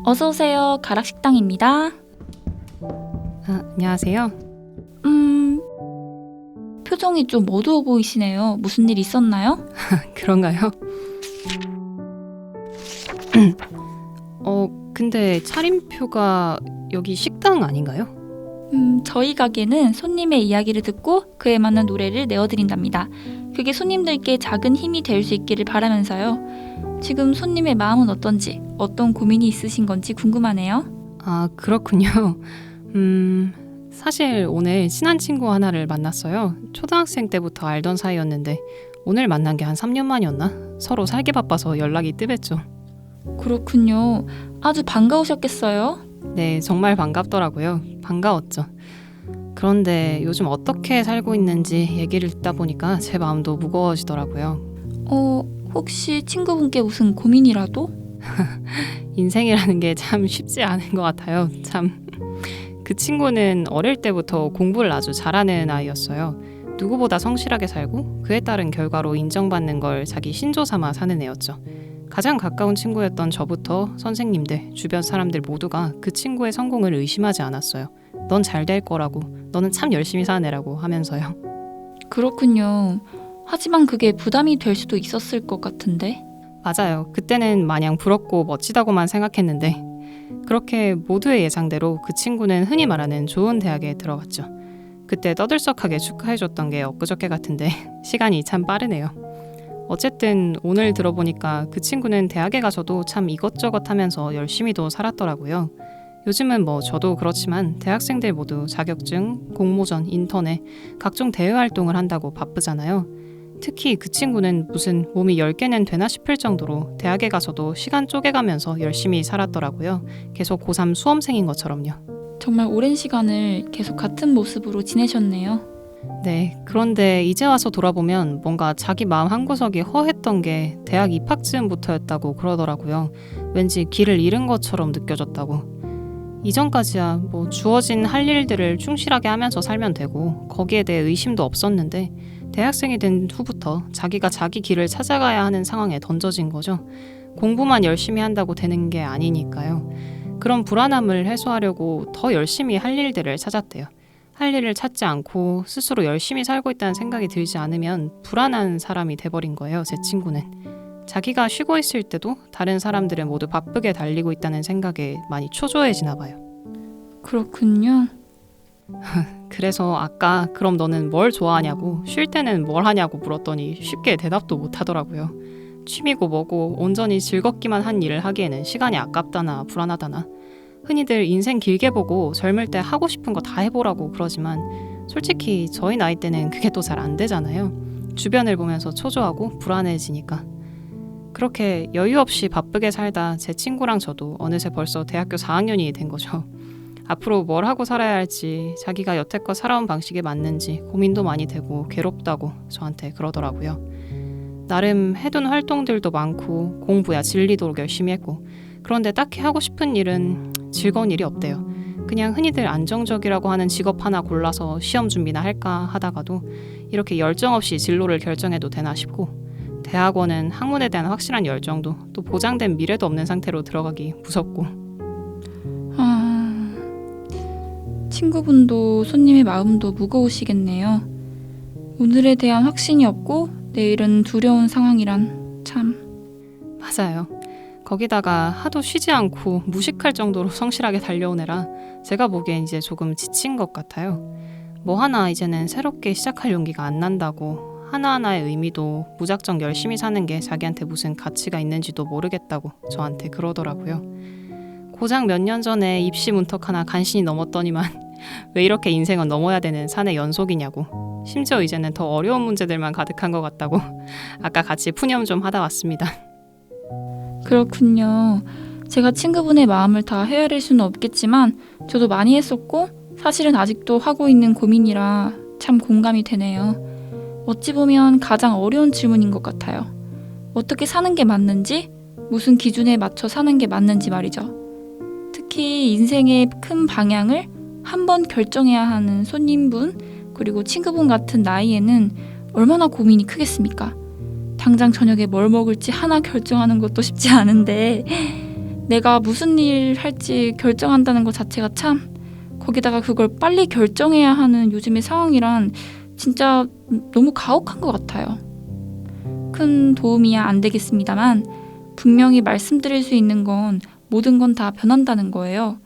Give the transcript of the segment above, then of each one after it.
어서오세요. 가락식당입니다. 안녕하세요. 표정이 좀 어두워 보이시네요. 무슨 일 있었나요? 그런가요? 근데 차림표가 여기 식당 아닌가요? 저희 가게는 손님의 이야기를 듣고 그에 맞는 노래를 내어드린답니다. 그게 손님들께 작은 힘이 될 수 있기를 바라면서요. 지금 손님의 마음은 어떤지, 어떤 고민이 있으신 건지 궁금하네요. 아, 그렇군요. 사실 오늘 친한 친구 하나를 만났어요. 초등학생 때부터 알던 사이였는데 오늘 만난 게 한 3년 만이었나? 서로 살기 바빠서 연락이 뜸했죠. 그렇군요. 아주 반가우셨겠어요? 네, 정말 반갑더라고요. 반가웠죠. 그런데 요즘 어떻게 살고 있는지 얘기를 듣다 보니까 제 마음도 무거워지더라고요. 혹시 친구분께 무슨 고민이라도? 인생이라는 게 참 쉽지 않은 것 같아요. 참. 그 친구는 어릴 때부터 공부를 아주 잘하는 아이였어요. 누구보다 성실하게 살고 그에 따른 결과로 인정받는 걸 자기 신조 삼아 사는 애였죠. 가장 가까운 친구였던 저부터 선생님들, 주변 사람들 모두가 그 친구의 성공을 의심하지 않았어요. 넌 잘 될 거라고, 너는 참 열심히 사는 애라고 하면서요. 그렇군요. 하지만 그게 부담이 될 수도 있었을 것 같은데. 맞아요. 그때는 마냥 부럽고 멋지다고만 생각했는데 그렇게 모두의 예상대로 그 친구는 흔히 말하는 좋은 대학에 들어갔죠. 그때 떠들썩하게 축하해줬던 게 엊그저께 같은데 시간이 참 빠르네요. 어쨌든 오늘 들어보니까 그 친구는 대학에 가서도 참 이것저것 하면서 열심히도 살았더라고요. 요즘은 뭐 저도 그렇지만 대학생들 모두 자격증, 공모전, 인턴에 각종 대외 활동을 한다고 바쁘잖아요. 특히 그 친구는 무슨 몸이 10개는 되나 싶을 정도로 대학에 가서도 시간 쪼개가면서 열심히 살았더라고요. 계속 고3 수험생인 것처럼요. 정말 오랜 시간을 계속 같은 모습으로 지내셨네요. 네, 그런데 이제 와서 돌아보면 뭔가 자기 마음 한구석이 허했던 게 대학 입학쯤부터였다고 그러더라고요. 왠지 길을 잃은 것처럼 느껴졌다고. 이전까지야 뭐 주어진 할 일들을 충실하게 하면서 살면 되고 거기에 대해 의심도 없었는데 대학생이 된 후부터 자기가 자기 길을 찾아가야 하는 상황에 던져진 거죠. 공부만 열심히 한다고 되는 게 아니니까요. 그런 불안함을 해소하려고 더 열심히 할 일들을 찾았대요. 할 일을 찾지 않고 스스로 열심히 살고 있다는 생각이 들지 않으면 불안한 사람이 돼버린 거예요, 제 친구는. 자기가 쉬고 있을 때도 다른 사람들은 모두 바쁘게 달리고 있다는 생각에 많이 초조해지나 봐요. 그렇군요. 그래서 아까 그럼 너는 뭘 좋아하냐고 쉴 때는 뭘 하냐고 물었더니 쉽게 대답도 못 하더라고요. 취미고 뭐고 온전히 즐겁기만 한 일을 하기에는 시간이 아깝다나 불안하다나 흔히들 인생 길게 보고 젊을 때 하고 싶은 거 다 해보라고 그러지만 솔직히 저희 나이 때는 그게 또 잘 안 되잖아요. 주변을 보면서 초조하고 불안해지니까. 그렇게 여유 없이 바쁘게 살다 제 친구랑 저도 어느새 벌써 대학교 4학년이 된 거죠. 앞으로 뭘 하고 살아야 할지 자기가 여태껏 살아온 방식에 맞는지 고민도 많이 되고 괴롭다고 저한테 그러더라고요. 나름 해둔 활동들도 많고 공부야 진리도록 열심히 했고 그런데 딱히 하고 싶은 일은 즐거운 일이 없대요. 그냥 흔히들 안정적이라고 하는 직업 하나 골라서 시험 준비나 할까 하다가도 이렇게 열정 없이 진로를 결정해도 되나 싶고 대학원은 학문에 대한 확실한 열정도 또 보장된 미래도 없는 상태로 들어가기 무섭고. 친구분도 손님의 마음도 무거우시겠네요. 오늘에 대한 확신이 없고 내일은 두려운 상황이란 참. 맞아요. 거기다가 하도 쉬지 않고 무식할 정도로 성실하게 달려온 애라 제가 보기엔 이제 조금 지친 것 같아요. 뭐 하나 이제는 새롭게 시작할 용기가 안 난다고 하나하나의 의미도 무작정 열심히 사는 게 자기한테 무슨 가치가 있는지도 모르겠다고 저한테 그러더라고요. 고작 몇 년 전에 입시 문턱 하나 간신히 넘었더니만 왜 이렇게 인생은 넘어야 되는 산의 연속이냐고 심지어 이제는 더 어려운 문제들만 가득한 것 같다고 아까 같이 푸념 좀 하다 왔습니다. 그렇군요. 제가 친구분의 마음을 다 헤아릴 수는 없겠지만 저도 많이 했었고 사실은 아직도 하고 있는 고민이라 참 공감이 되네요. 어찌 보면 가장 어려운 질문인 것 같아요. 어떻게 사는 게 맞는지, 무슨 기준에 맞춰 사는 게 맞는지 말이죠. 특히 인생의 큰 방향을 한 번 결정해야 하는 손님분 그리고 친구분 같은 나이에는 얼마나 고민이 크겠습니까? 당장 저녁에 뭘 먹을지 하나 결정하는 것도 쉽지 않은데 내가 무슨 일 할지 결정한다는 것 자체가 참, 거기다가 그걸 빨리 결정해야 하는 요즘의 상황이란 진짜 너무 가혹한 것 같아요. 큰 도움이야 안 되겠습니다만 분명히 말씀드릴 수 있는 건 모든 건 다 변한다는 거예요.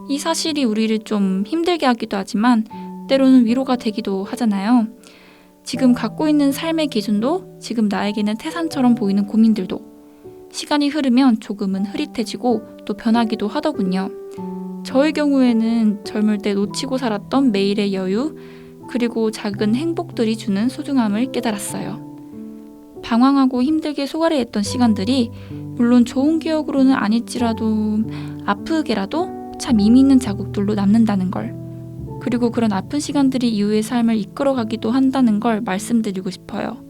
이 사실이 우리를 좀 힘들게 하기도 하지만 때로는 위로가 되기도 하잖아요. 지금 갖고 있는 삶의 기준도 지금 나에게는 태산처럼 보이는 고민들도 시간이 흐르면 조금은 흐릿해지고 또 변하기도 하더군요. 저의 경우에는 젊을 때 놓치고 살았던 매일의 여유, 그리고 작은 행복들이 주는 소중함을 깨달았어요. 방황하고 힘들게 소갈이했던 시간들이 물론 좋은 기억으로는 아닐지라도 아프게라도 참 의미 있는 자국들로 남는다는 걸, 그리고 그런 아픈 시간들이 이후의 삶을 이끌어가기도 한다는 걸 말씀드리고 싶어요.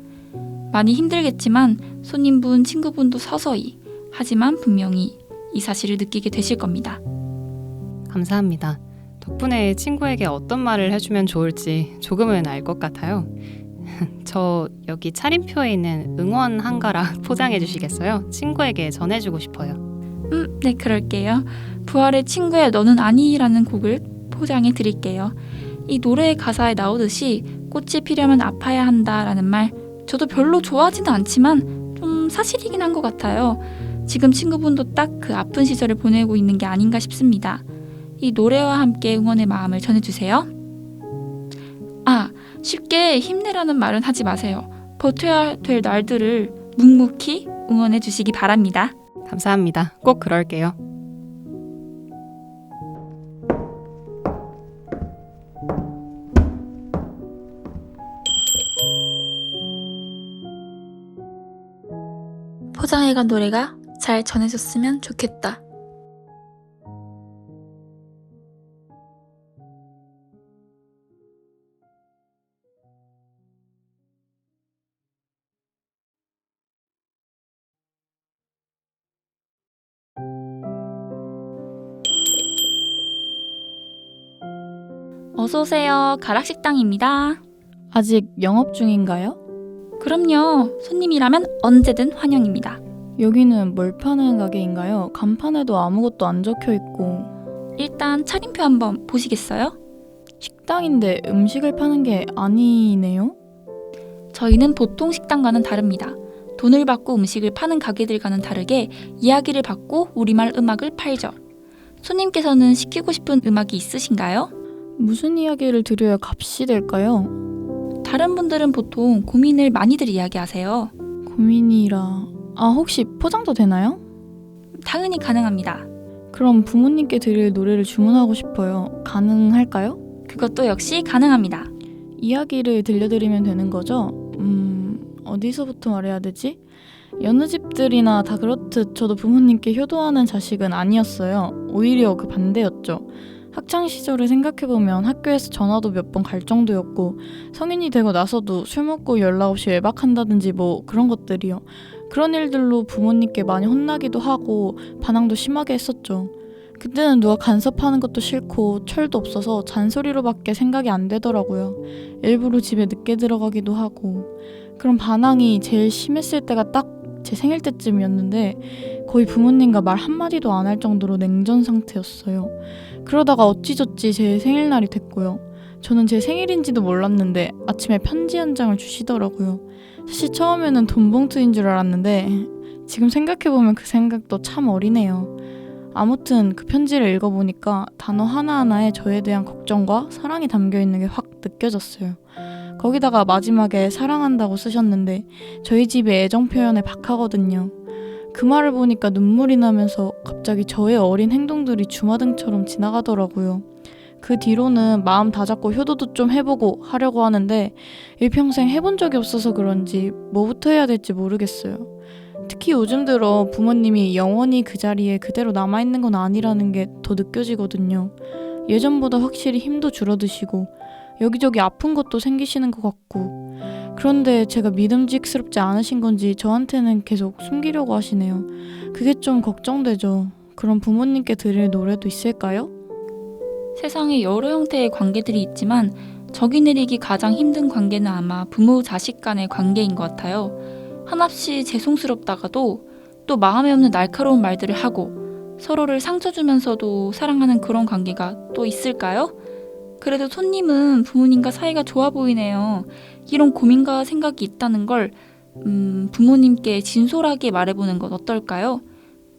많이 힘들겠지만 손님분, 친구분도 서서히, 하지만 분명히 이 사실을 느끼게 되실 겁니다. 감사합니다. 덕분에 친구에게 어떤 말을 해주면 좋을지 조금은 알 것 같아요. 저 여기 차림표에 있는 응원 한 가락 포장해 주시겠어요? 친구에게 전해주고 싶어요. 네, 그럴게요. 부활의 친구의 너는 아니라는 곡을 포장해 드릴게요. 이 노래의 가사에 나오듯이 꽃이 피려면 아파야 한다라는 말, 저도 별로 좋아하지는 않지만 좀 사실이긴 한 것 같아요. 지금 친구분도 딱 그 아픈 시절을 보내고 있는 게 아닌가 싶습니다. 이 노래와 함께 응원의 마음을 전해주세요. 쉽게 힘내라는 말은 하지 마세요. 버텨야 될 날들을 묵묵히 응원해 주시기 바랍니다. 감사합니다. 꼭 그럴게요. 포장해간 노래가 잘 전해졌으면 좋겠다. 어서오세요. 가락식당입니다. 아직 영업 중인가요? 그럼요. 손님이라면 언제든 환영입니다. 여기는 뭘 파는 가게인가요? 간판에도 아무것도 안 적혀 있고. 일단 차림표 한번 보시겠어요? 식당인데 음식을 파는 게 아니네요? 저희는 보통 식당과는 다릅니다. 돈을 받고 음식을 파는 가게들과는 다르게 이야기를 받고 우리말 음악을 팔죠. 손님께서는 시키고 싶은 음악이 있으신가요? 무슨 이야기를 드려야 값이 될까요? 다른 분들은 보통 고민을 많이들 이야기하세요. 고민이라... 혹시 포장도 되나요? 당연히 가능합니다. 그럼 부모님께 드릴 노래를 주문하고 싶어요. 가능할까요? 그것도 역시 가능합니다. 이야기를 들려드리면 되는 거죠? 어디서부터 말해야 되지? 여느 집들이나 다 그렇듯 저도 부모님께 효도하는 자식은 아니었어요. 오히려 그 반대였죠. 학창 시절을 생각해보면 학교에서 전화도 몇 번 갈 정도였고, 성인이 되고 나서도 술 먹고 연락 없이 외박한다든지 뭐 그런 것들이요. 그런 일들로 부모님께 많이 혼나기도 하고 반항도 심하게 했었죠. 그때는 누가 간섭하는 것도 싫고 철도 없어서 잔소리로밖에 생각이 안 되더라고요. 일부러 집에 늦게 들어가기도 하고. 그런 반항이 제일 심했을 때가 딱 제 생일 때쯤이었는데 거의 부모님과 말 한마디도 안 할 정도로 냉전 상태였어요. 그러다가 어찌저찌 제 생일날이 됐고요. 저는 제 생일인지도 몰랐는데 아침에 편지 한 장을 주시더라고요. 사실 처음에는 돈 봉투인 줄 알았는데 지금 생각해보면 그 생각도 참 어리네요. 아무튼 그 편지를 읽어보니까 단어 하나하나에 저에 대한 걱정과 사랑이 담겨있는 게 확 느껴졌어요. 거기다가 마지막에 사랑한다고 쓰셨는데 저희 집의 애정 표현에 박하거든요. 그 말을 보니까 눈물이 나면서 갑자기 저의 어린 행동들이 주마등처럼 지나가더라고요. 그 뒤로는 마음 다잡고 효도도 좀 해보고 하려고 하는데 일평생 해본 적이 없어서 그런지 뭐부터 해야 될지 모르겠어요. 특히 요즘 들어 부모님이 영원히 그 자리에 그대로 남아있는 건 아니라는 게 더 느껴지거든요. 예전보다 확실히 힘도 줄어드시고 여기저기 아픈 것도 생기시는 것 같고, 그런데 제가 믿음직스럽지 않으신 건지 저한테는 계속 숨기려고 하시네요. 그게 좀 걱정되죠. 그럼 부모님께 드릴 노래도 있을까요? 세상에 여러 형태의 관계들이 있지만 적이 내리기 가장 힘든 관계는 아마 부모 자식 간의 관계인 것 같아요. 한없이 죄송스럽다가도 또 마음에 없는 날카로운 말들을 하고 서로를 상처 주면서도 사랑하는 그런 관계가 또 있을까요? 그래도 손님은 부모님과 사이가 좋아 보이네요. 이런 고민과 생각이 있다는 걸 부모님께 진솔하게 말해보는 건 어떨까요?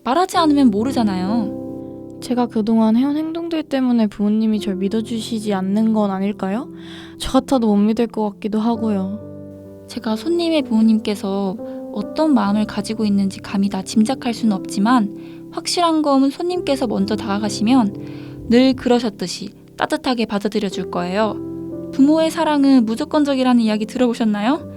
말하지 않으면 모르잖아요. 제가 그동안 해온 행동들 때문에 부모님이 절 믿어주시지 않는 건 아닐까요? 저 같아도 못 믿을 것 같기도 하고요. 제가 손님의 부모님께서 어떤 마음을 가지고 있는지 감히 다 짐작할 수는 없지만 확실한 건 손님께서 먼저 다가가시면 늘 그러셨듯이 따뜻하게 받아들여 줄 거예요. 부모의 사랑은 무조건적이라는 이야기 들어보셨나요?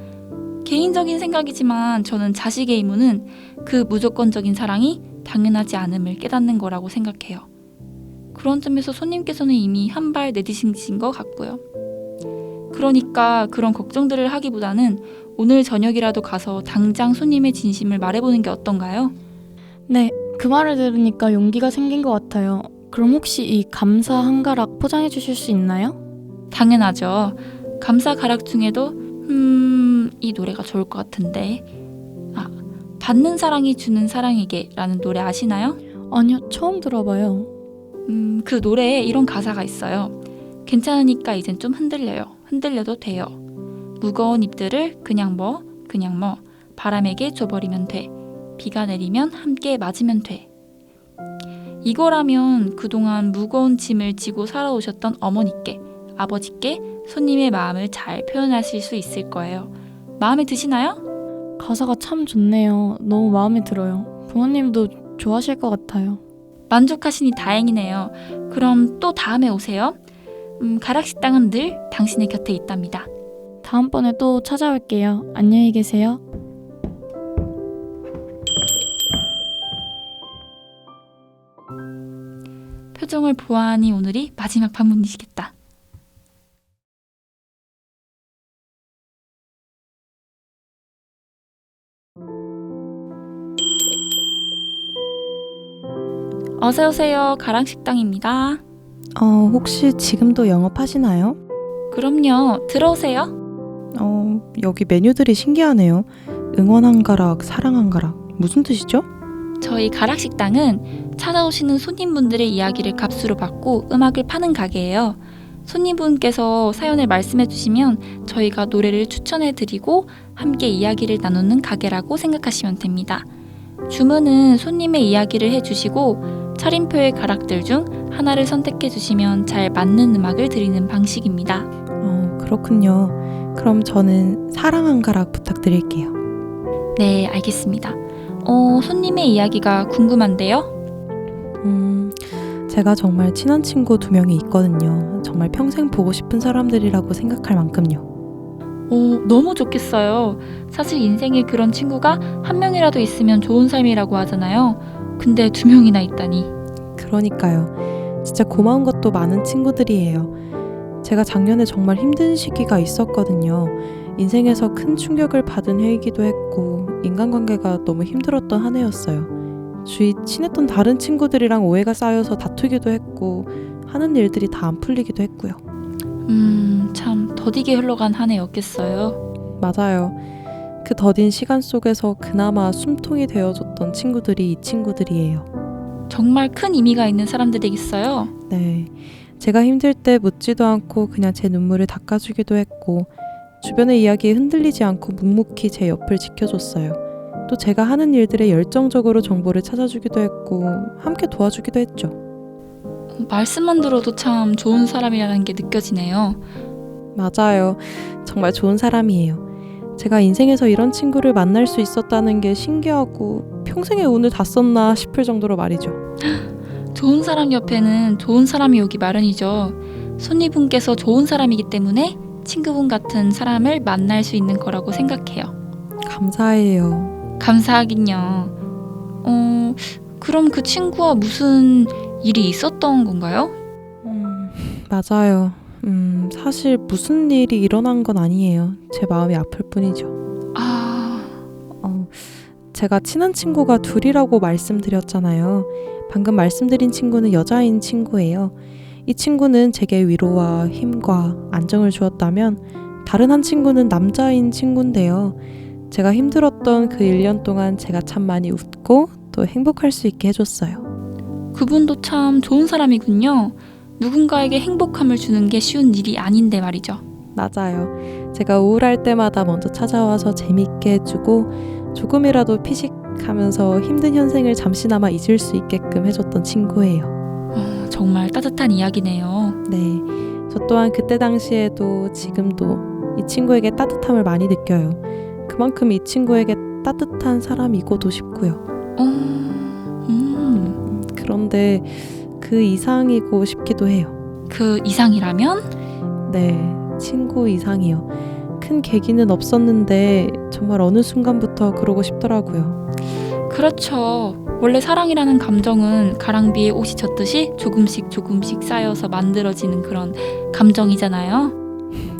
개인적인 생각이지만 저는 자식의 의무는 그 무조건적인 사랑이 당연하지 않음을 깨닫는 거라고 생각해요. 그런 점에서 손님께서는 이미 한 발 내디디신 것 같고요. 그러니까 그런 걱정들을 하기보다는 오늘 저녁이라도 가서 당장 손님의 진심을 말해보는 게 어떤가요? 네, 그 말을 들으니까 용기가 생긴 것 같아요. 그럼 혹시 이 감사 한 가락 포장해 주실 수 있나요? 당연하죠. 감사 가락 중에도 이 노래가 좋을 것 같은데 받는 사랑이 주는 사랑에게 라는 노래 아시나요? 아니요, 처음 들어봐요. 그 노래에 이런 가사가 있어요. 괜찮으니까 이젠 좀 흔들려도 돼요. 무거운 잎들을 그냥 바람에게 줘버리면 돼. 비가 내리면 함께 맞으면 돼. 이거라면 그동안 무거운 짐을 지고 살아오셨던 어머니께, 아버지께 손님의 마음을 잘 표현하실 수 있을 거예요. 마음에 드시나요? 가사가 참 좋네요. 너무 마음에 들어요. 부모님도 좋아하실 것 같아요. 만족하시니 다행이네요. 그럼 또 다음에 오세요. 가락식당은 늘 당신의 곁에 있답니다. 다음번에 또 찾아올게요. 안녕히 계세요. 표정을 보아하니 오늘이 마지막 방문이시겠다. 어서오세요. 가락식당입니다. 혹시 지금도 영업하시나요? 그럼요. 들어오세요. 여기 메뉴들이 신기하네요. 응원 한 가락, 사랑 한 가락. 무슨 뜻이죠? 저희 가락식당은 찾아오시는 손님분들의 이야기를 값으로 받고 음악을 파는 가게예요. 손님분께서 사연을 말씀해 주시면 저희가 노래를 추천해 드리고 함께 이야기를 나누는 가게라고 생각하시면 됩니다. 주문은 손님의 이야기를 해주시고 차림표의 가락들 중 하나를 선택해 주시면 잘 맞는 음악을 드리는 방식입니다. 그렇군요. 그럼 저는 사랑 한 가락 부탁드릴게요. 네, 알겠습니다. 손님의 이야기가 궁금한데요. 제가 정말 친한 친구 2명이 있거든요. 정말 평생 보고 싶은 사람들이라고 생각할 만큼요. 너무 좋겠어요. 사실 인생에 그런 친구가 한 명이라도 있으면 좋은 삶이라고 하잖아요. 근데 2명이나 있다니. 그러니까요. 진짜 고마운 것도 많은 친구들이에요. 제가 작년에 정말 힘든 시기가 있었거든요. 인생에서 큰 충격을 받은 해이기도 했고 인간관계가 너무 힘들었던 한 해였어요. 주위 친했던 다른 친구들이랑 오해가 쌓여서 다투기도 했고 하는 일들이 다 안 풀리기도 했고요. 참 더디게 흘러간 한 해였겠어요. 맞아요. 그 더딘 시간 속에서 그나마 숨통이 되어줬던 친구들이 이 친구들이에요. 정말 큰 의미가 있는 사람들이겠어요. 네. 제가 힘들 때 묻지도 않고 그냥 제 눈물을 닦아주기도 했고 주변의 이야기에 흔들리지 않고 묵묵히 제 옆을 지켜줬어요. 또 제가 하는 일들에 열정적으로 정보를 찾아주기도 했고 함께 도와주기도 했죠. 말씀만 들어도 참 좋은 사람이라는 게 느껴지네요. 맞아요. 정말 좋은 사람이에요. 제가 인생에서 이런 친구를 만날 수 있었다는 게 신기하고 평생의 운을 다 썼나 싶을 정도로 말이죠. 좋은 사람 옆에는 좋은 사람이 오기 마련이죠. 손님분께서 좋은 사람이기 때문에 친구분 같은 사람을 만날 수 있는 거라고 생각해요. 감사해요. 감사하긴요. 그럼 그 친구와 무슨 일이 있었던 건가요? 맞아요. 사실 무슨 일이 일어난 건 아니에요. 제 마음이 아플 뿐이죠. 제가 친한 친구가 둘이라고 말씀드렸잖아요. 방금 말씀드린 친구는 여자인 친구예요. 이 친구는 제게 위로와 힘과 안정을 주었다면 다른 한 친구는 남자인 친구인데요. 제가 힘들었던 그 1년 동안 제가 참 많이 웃고 또 행복할 수 있게 해줬어요. 그분도 참 좋은 사람이군요. 누군가에게 행복함을 주는 게 쉬운 일이 아닌데 말이죠. 맞아요. 제가 우울할 때마다 먼저 찾아와서 재밌게 해주고 조금이라도 피식하면서 힘든 현생을 잠시나마 잊을 수 있게끔 해줬던 친구예요. 정말 따뜻한 이야기네요. 네, 저 또한 그때 당시에도 지금도 이 친구에게 따뜻함을 많이 느껴요. 그만큼 이 친구에게 따뜻한 사람이고도 싶고요. 그런데 그 이상이고 싶기도 해요. 그 이상이라면? 네, 친구 이상이요. 큰 계기는 없었는데 정말 어느 순간부터 그러고 싶더라고요. 그렇죠. 원래 사랑이라는 감정은 가랑비에 옷이 젖듯이 조금씩 쌓여서 만들어지는 그런 감정이잖아요.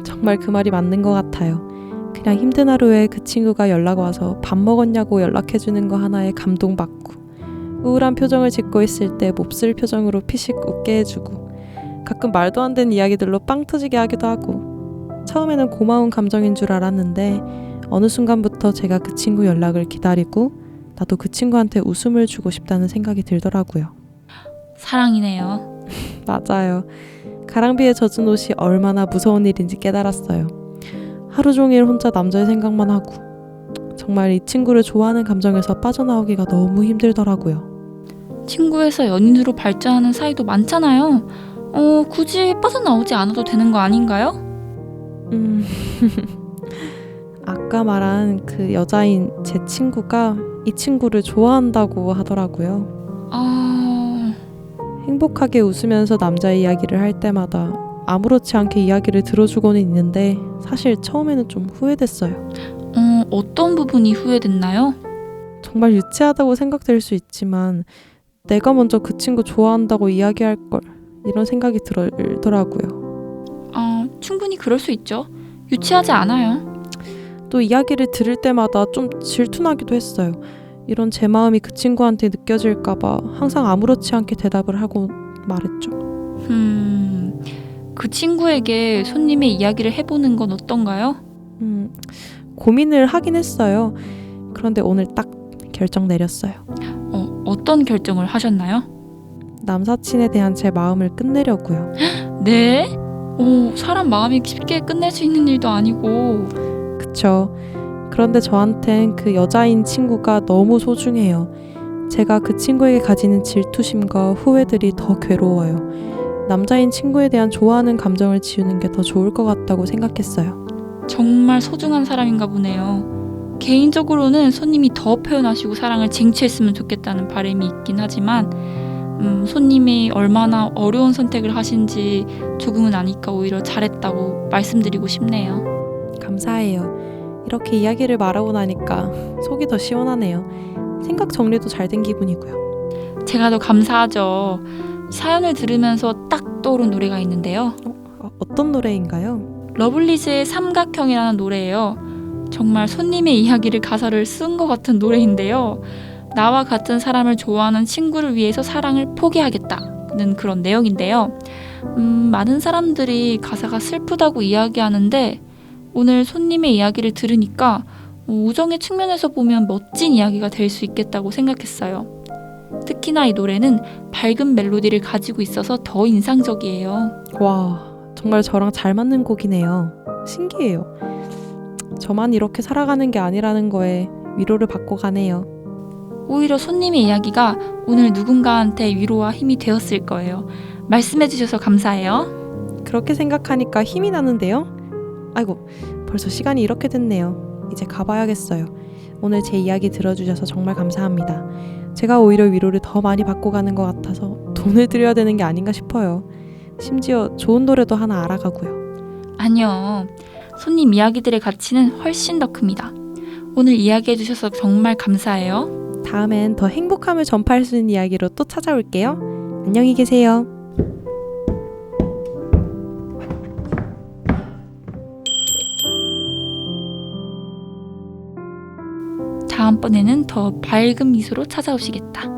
정말 그 말이 맞는 것 같아요. 그냥 힘든 하루에 그 친구가 연락 와서 밥 먹었냐고 연락해주는 거 하나에 감동받고, 우울한 표정을 짓고 있을 때 몹쓸 표정으로 피식 웃게 해주고, 가끔 말도 안 되는 이야기들로 빵 터지게 하기도 하고. 처음에는 고마운 감정인 줄 알았는데 어느 순간부터 제가 그 친구 연락을 기다리고 나도 그 친구한테 웃음을 주고 싶다는 생각이 들더라고요. 사랑이네요. 맞아요. 가랑비에 젖은 옷이 얼마나 무서운 일인지 깨달았어요. 하루 종일 혼자 남자의 생각만 하고 정말 이 친구를 좋아하는 감정에서 빠져나오기가 너무 힘들더라고요. 친구에서 연인으로 발전하는 사이도 많잖아요. 굳이 빠져나오지 않아도 되는 거 아닌가요? 아까 말한 그 여자인 제 친구가 이 친구를 좋아한다고 하더라고요. 행복하게 웃으면서 남자의 이야기를 할 때마다 아무렇지 않게 이야기를 들어주고는 있는데 사실 처음에는 좀 후회됐어요. 어떤 부분이 후회됐나요? 정말 유치하다고 생각될 수 있지만 내가 먼저 그 친구 좋아한다고 이야기할 걸, 이런 생각이 들더라고요. 충분히 그럴 수 있죠. 유치하지 않아요. 또 이야기를 들을 때마다 좀 질투나기도 했어요. 이런 제 마음이 그 친구한테 느껴질까봐 항상 아무렇지 않게 대답을 하고 말했죠. 그 친구에게 손님의 이야기를 해보는 건 어떤가요? 고민을 하긴 했어요. 그런데 오늘 딱 결정 내렸어요. 어떤 결정을 하셨나요? 남사친에 대한 제 마음을 끝내려고요. 네? 사람 마음이 쉽게 끝낼 수 있는 일도 아니고. 그쵸. 그런데 저한텐 그 여자인 친구가 너무 소중해요. 제가 그 친구에게 가지는 질투심과 후회들이 더 괴로워요. 남자인 친구에 대한 좋아하는 감정을 지우는 게 더 좋을 것 같다고 생각했어요. 정말 소중한 사람인가 보네요. 개인적으로는 손님이 더 표현하시고 사랑을 쟁취했으면 좋겠다는 바람이 있긴 하지만 손님이 얼마나 어려운 선택을 하신지 조금은 아니까 오히려 잘했다고 말씀드리고 싶네요. 감사해요. 이렇게 이야기를 말하고 나니까 속이 더 시원하네요. 생각 정리도 잘 된 기분이고요. 제가 더 감사하죠. 사연을 들으면서 딱 떠오른 노래가 있는데요. 어떤 노래인가요? 러블리즈의 삼각형이라는 노래예요. 정말 손님의 이야기를 가사를 쓴 것 같은 노래인데요. 나와 같은 사람을 좋아하는 친구를 위해서 사랑을 포기하겠다는 그런 내용인데요. 많은 사람들이 가사가 슬프다고 이야기하는데 오늘 손님의 이야기를 들으니까 우정의 측면에서 보면 멋진 이야기가 될 수 있겠다고 생각했어요. 특히나 이 노래는 밝은 멜로디를 가지고 있어서 더 인상적이에요. 와, 정말 저랑 잘 맞는 곡이네요. 신기해요. 저만 이렇게 살아가는 게 아니라는 거에 위로를 받고 가네요. 오히려 손님의 이야기가 오늘 누군가한테 위로와 힘이 되었을 거예요. 말씀해 주셔서 감사해요. 그렇게 생각하니까 힘이 나는데요? 아이고, 벌써 시간이 이렇게 됐네요. 이제 가봐야겠어요. 오늘 제 이야기 들어주셔서 정말 감사합니다. 제가 오히려 위로를 더 많이 받고 가는 것 같아서 돈을 드려야 되는 게 아닌가 싶어요. 심지어 좋은 노래도 하나 알아가고요. 아니요. 손님 이야기들의 가치는 훨씬 더 큽니다. 오늘 이야기해 주셔서 정말 감사해요. 다음엔 더 행복함을 전파할 수 있는 이야기로 또 찾아올게요. 안녕히 계세요. 다음번에는 더 밝은 미소로 찾아오시겠다.